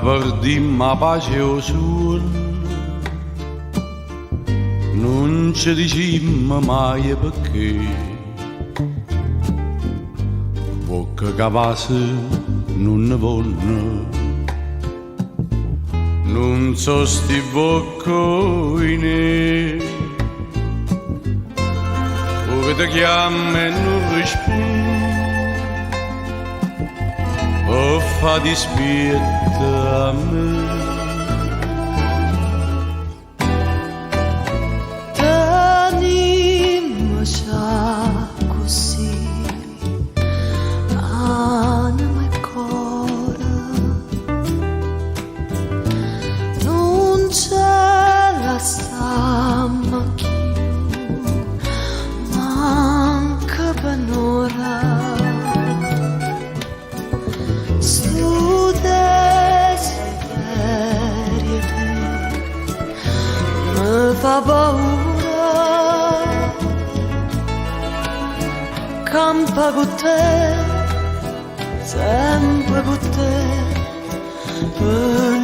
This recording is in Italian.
perdim ma pace o suon, non ci dicimmo mai perché, bocca capace non ne vogliono, non so sti bocconi, ora ti chiamo e non rispondi. O fa dispietta a me. Tenim già così anima e cuore, non c'è la stamma più, manca per un'ora. Fa paura, campa con te, sempre con te, per